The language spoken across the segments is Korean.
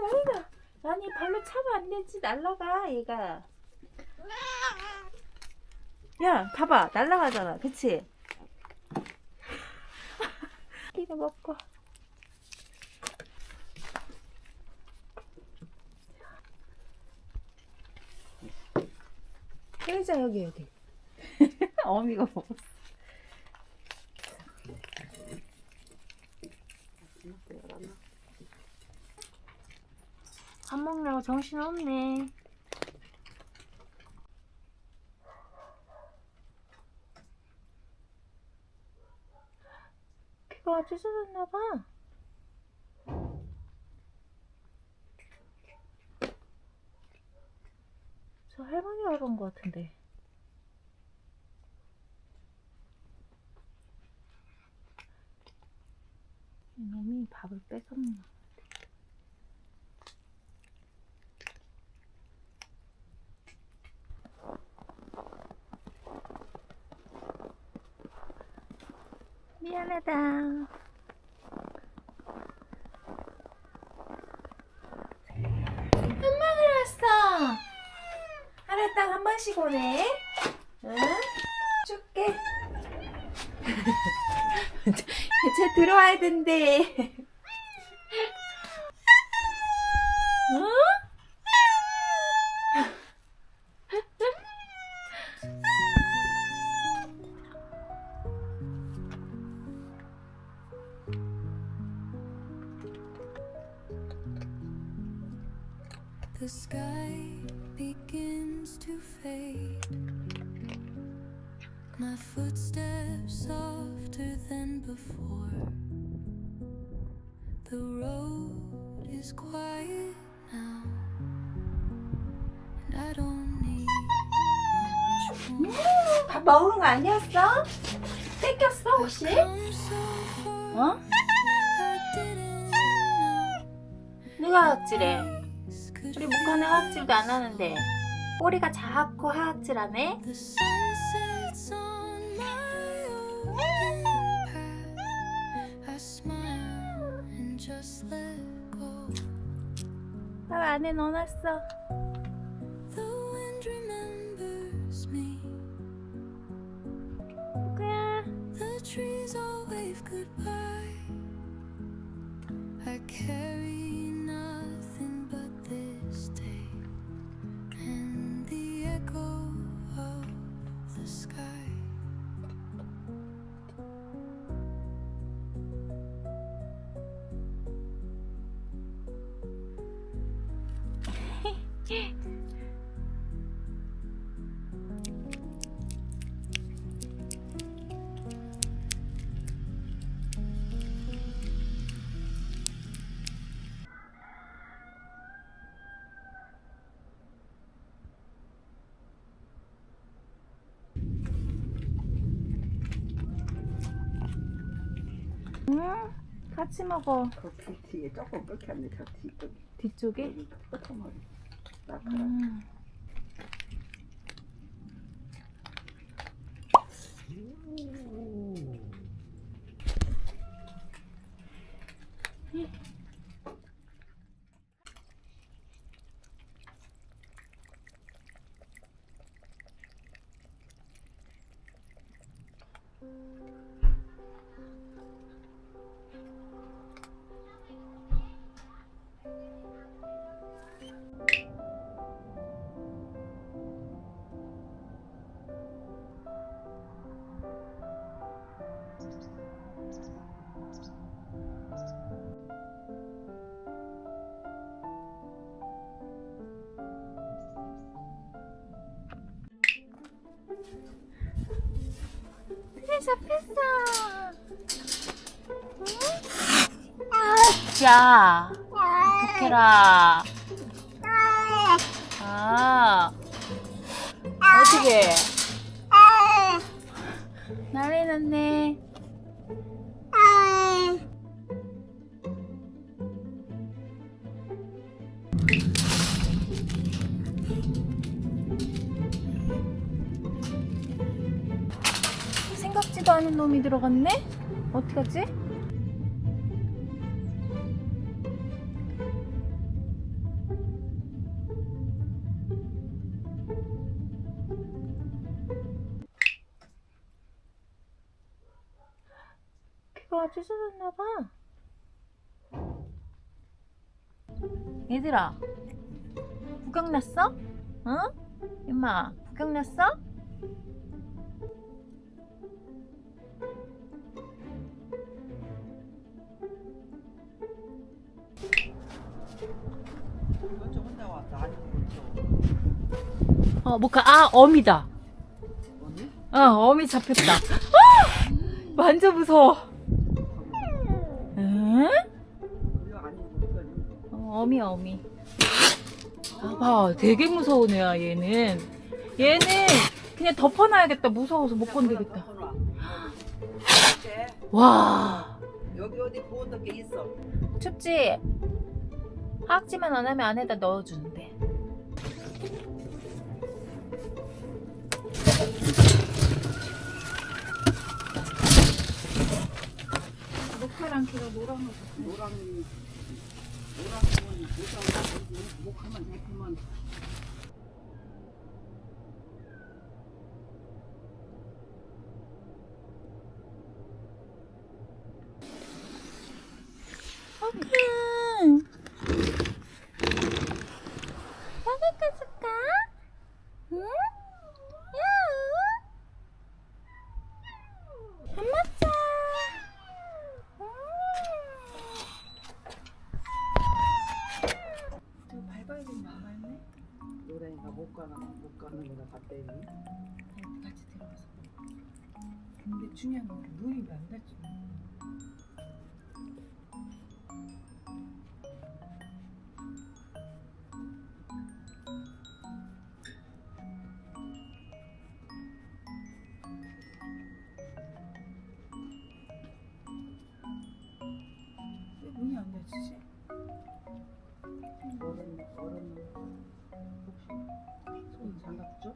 난리나. 아니 발로 차면 안 되지. 날라가 얘가. 야 봐봐 날라가잖아. 그치? 이거 먹고. 여기자 여기. 어미가 먹었어. 밥 먹느라고 정신 없네. 귀가 찢어졌나봐. 저 할머니가 그런 것 같은데. 이놈이 밥을 뺏었나. 미안하다. 엄마들 왔어. 하루에 딱 한 번씩 오네. 응? 줄게. 쟤 들어와야 된대. 응? The sky begins to fade. My footsteps softer than before. The road is quiet now, and I don't need much more. 밥 먹은 거 아니었어? 뺏겼어 혹시? Come so far, 어? I didn't know. 누가 학질해? 우리 목하는 하악질도 안 하는데 꼬리가 작고 하악질하네? The sun sets on my open path. I smile and just let go. 밥 안에 넣어놨어. The wind remembers me. 그야 The trees all wave goodbye. I carry nothing but this day and the echo of the sky. 응? 같이 먹어. 그 뒤에 조금 끓였네. 저 뒤쪽에? 여기 끄트머리 날카롭. 잡혔어. 응? 야, 독해라. 아, 어떻게? 난리 났네. 생각지도 않은 놈이 들어갔네? 어떡하지? 아빠가 찢어졌나봐. 얘들아, 구경 났어? 응? 엄마, 구경 났어? 먼저 혼자 왔어. 아니 먼저. 어미다. 언니? 어미 잡혔다. 완전 무서워. 응? 그래 아니 못 어미. 봐, 되게 무서운 애야, 얘는. 얘는 그냥 덮어놔야겠다. 무서워서 못 건드겠다. 와, 여기 어디 보온덮개 있어. 춥지? 하악지만 안 하면 안에다 넣어주는데. 녹화랑 걔가 노란 거. 노란 건 목하면 대표만. 먹을 거 줄까? 응? 야우? 안 먹자. 저거 밟아야 되는데 안 밟네? 노래가 못 가는 거다 봤더니. 같이 들어가서. 근데 중요한 건 눈이 왜 안 닿지? 왜 문이 안 닫히지? 얼음 혹시 손 장갑 줘?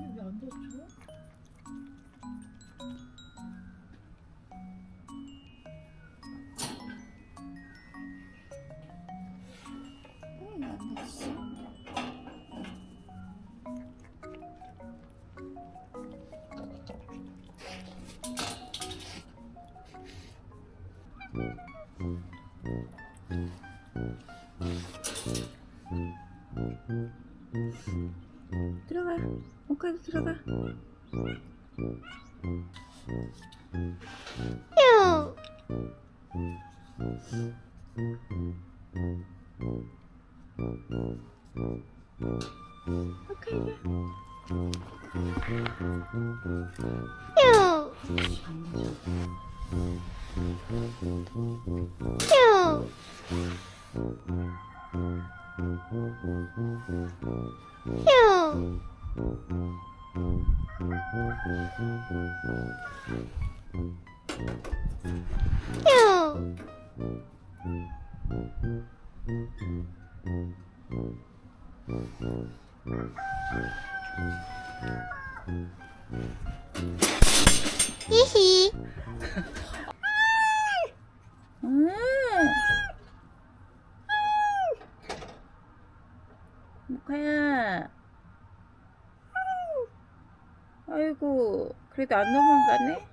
왜 안 닫혀? 왜안 닫히지? 들어가. 옷가게 들어가. 히히. 모카야. 아이고, 그래도 안 도망가네.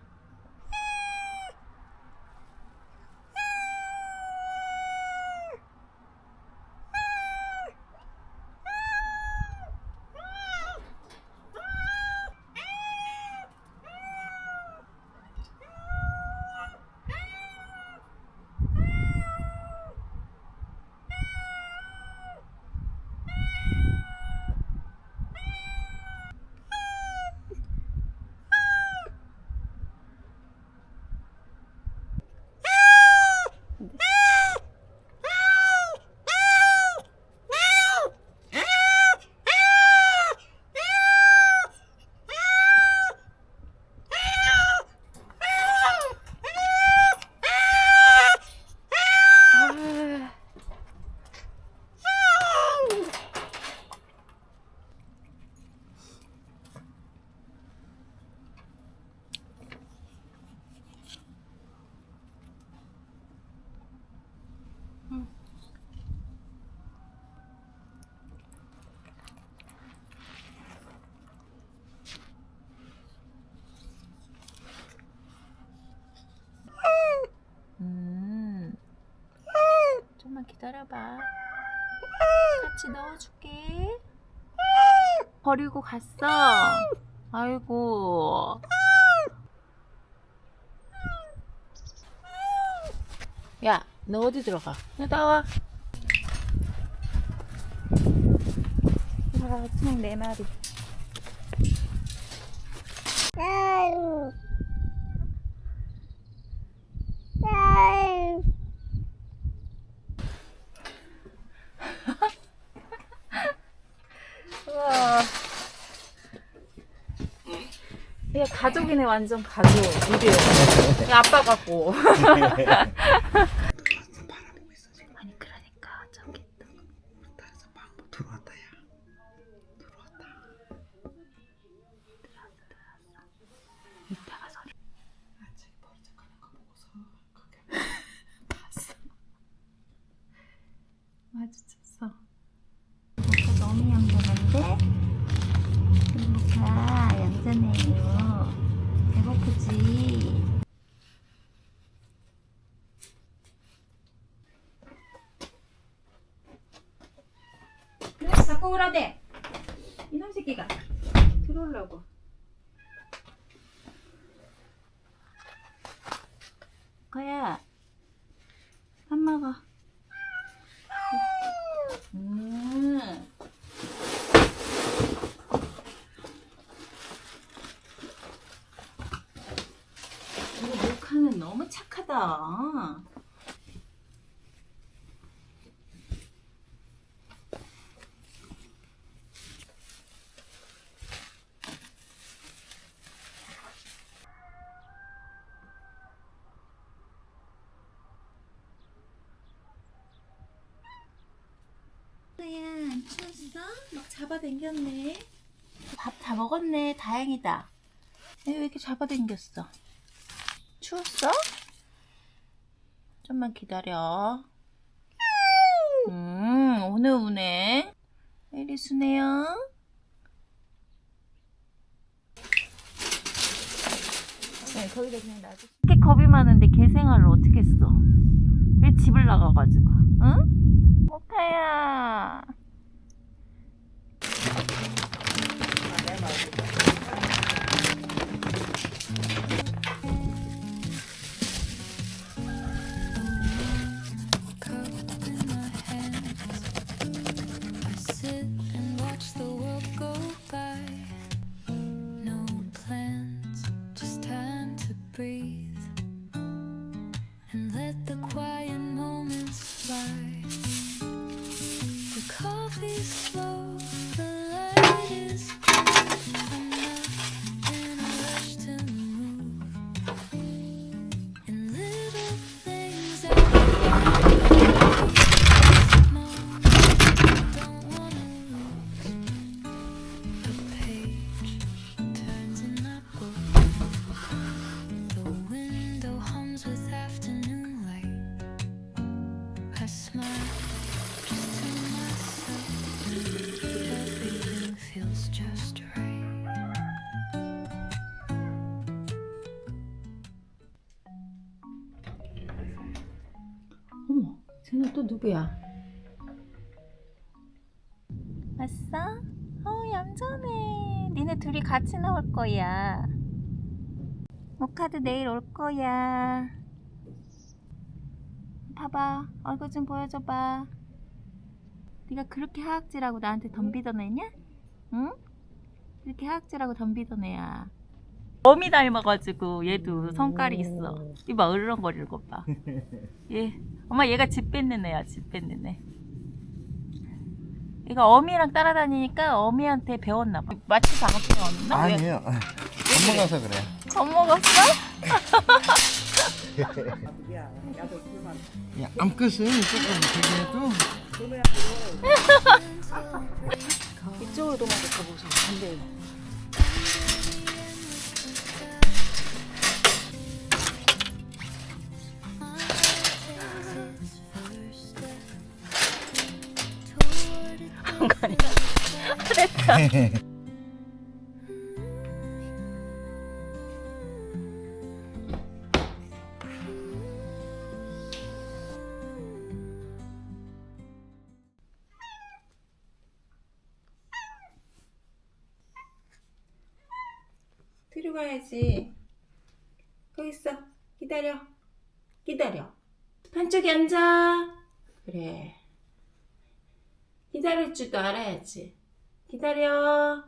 좀만 기다려봐. 같이 넣어줄게. 버리고 갔어. 아이고. 야, 너 어디 들어가? 너 나와. 아, 총 4마리. 우와. 얘 가족이네, 완전 가족. 이래. 얘 아빠 같고. 아니, 그러니까 저기 있다. 따라서 방법 들어왔다 야. 들어왔다. 이따가 소리. 아 저기 버리적하는 거 보고서 그게 봤어. 마주쳤어. 너무 얌전한데? 그러니까 얌전해요. 배고프지? 그래, 자꾸 오라대. 이놈 새끼가 들어오려고. 거야, 밥 먹어. 이거 목하는 너무 착하다. 야, 안 추웠어? 막 잡아당겼네. 밥 다 먹었네. 다행이다. 왜 이렇게 잡아당겼어? 추웠어? 좀만 기다려. 오늘 우네. 이리 수네요. 네, 거기다 그냥 놔줘. 이렇게 겁이 많은데 개 생활을 어떻게 했어? 왜 집을 나가가지고? 응? 모카야. 어머, 쟤는 또 누구야? 왔어? 얌전해. 니네 둘이 같이 나올 거야. 모카도 내일 올 거야. 봐봐, 얼굴 좀 보여줘봐. 네가 그렇게 하악질하고 나한테 덤비던 애냐? 응? 그렇게 하악질하고 덤비던 애야. 어미 닮아가지고 얘도 성깔이 있어. 이봐, 으르렁거리는 것 봐. 얘, 엄마 얘가 집 뺏는 애야. 집 뺏는 애. 얘가 어미랑 따라다니니까 어미한테 배웠나 봐. 마치 방금 배웠나? 아니에요. 겁먹어서 그래. 겁먹었어? 야 야도 그만. 야, 암컷은 조금 되게 해도 이쪽으로 도망쳐 보세요. 반대로. 안가네. 됐다. 가야지. 거기 있어. 기다려. 기다려. 반쪽에 앉아. 그래. 기다릴 줄도 알아야지. 기다려.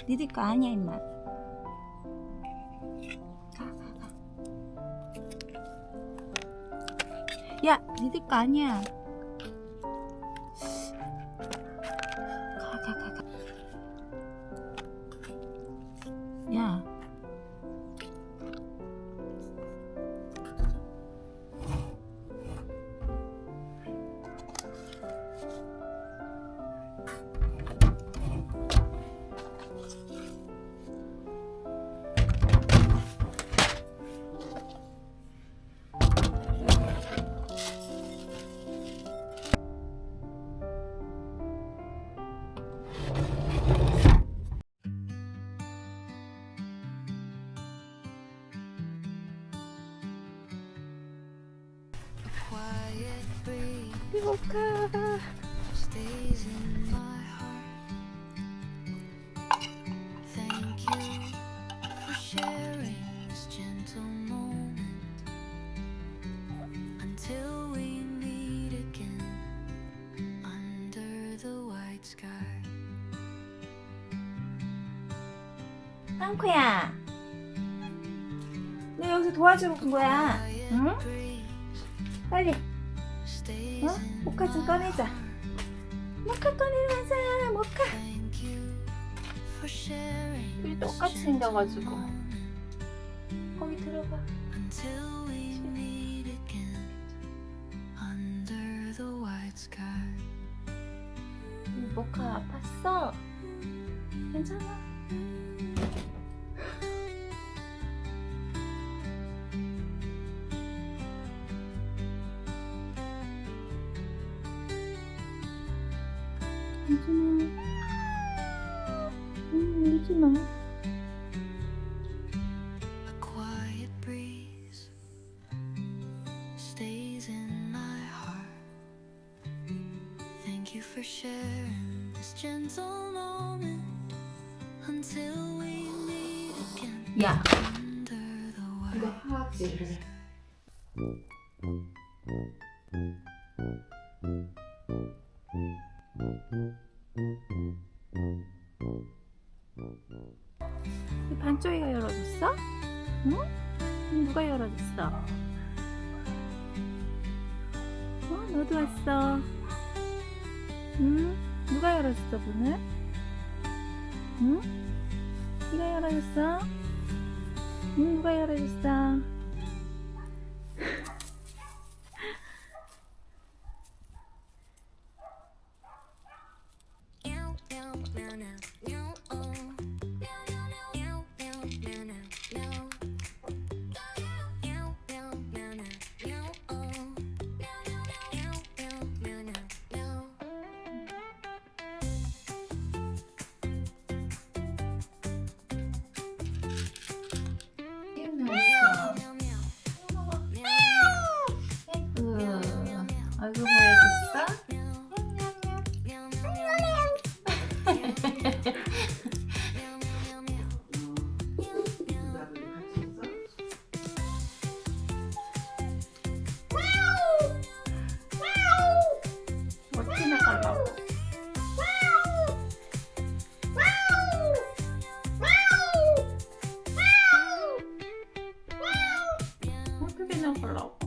니들 거 아니야 임마. 가. 야 니들 거 아니야. 가. 야. 행복하. Stays in my heart. Thank you for sharing this gentle moment until we meet again under the white sky. 한코야, 너 여기서 도와주러 온 거야. 응? 빨리. 어? 모카 좀 꺼내자. 모카 꺼내자. 모카. 둘이 똑같이 생겨가지고. 거기 들어가. Until we meet again under the white sky. 모카 아팠어? 괜찮아? 울지마. A quiet breeze stays in my heart. Thank you for sharing this gentle moment until we meet again 야, under the 이거 white. 하악지를. 이 반쪽이가 열어줬어? 응? 누가 열어줬어? 너도 왔어. 응? 누가 열어줬어, 문을? 응? 네가 열어줬어? 응, 누가 열어줬어? 얼굴 보여줬어? 어떻게 나가려고? 어떻게 나가려고?